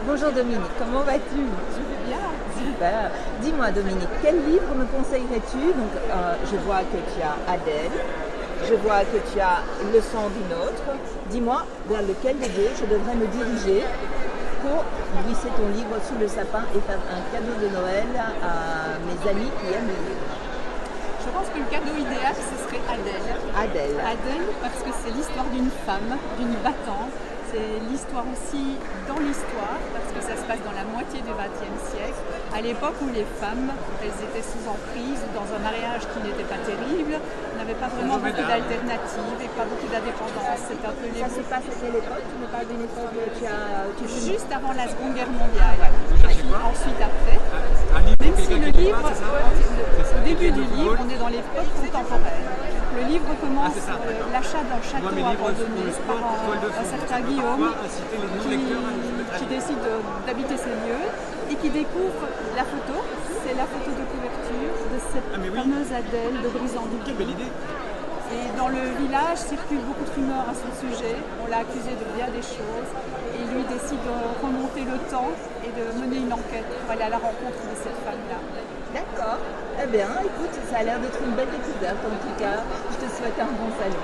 Bonjour Dominique, comment vas-tu? Je vais bien. Super. Dis-moi Dominique, quel livre me conseillerais-tu? Donc je vois que tu as Adèle, je vois que tu as Le sang d'une autre. Dis-moi vers lequel des deux je devrais me diriger pour glisser ton livre sous le sapin et faire un cadeau de Noël à mes amis qui aiment le livre. Je pense que le cadeau idéal, ce serait Adèle. Adèle. Adèle, parce que c'est l'histoire d'une femme, d'une battante. C'est l'histoire aussi dans l'histoire, parce que ça se passe dans la moitié du XXe siècle, à l'époque où les femmes, elles étaient sous emprise, dans un mariage qui n'était pas terrible, n'avaient pas vraiment beaucoup d'alternatives et pas beaucoup d'indépendance. C'est un peu Ça se passe à quelle époque? Tu me parles d'une époque où juste avant la Seconde Guerre mondiale, et puis ensuite après. Même si le livre, au début du livre, on est dans l'époque contemporaine. Le livre commence l'achat d'un château abandonné par un certain Guillaume qui décide d'habiter ces lieux et qui découvre la photo. C'est la photo de couverture de cette fameuse Adèle de Brisand-du-Puy. Et dans le village circulent beaucoup de rumeurs à son sujet. On l'a accusé de bien des choses et lui décide de remonter le temps et de mener une enquête pour aller à la rencontre de cette femme-là. D'accord. Eh bien, écoute, ça a l'air d'être une belle découverte en tout cas. Je te souhaite un bon salon.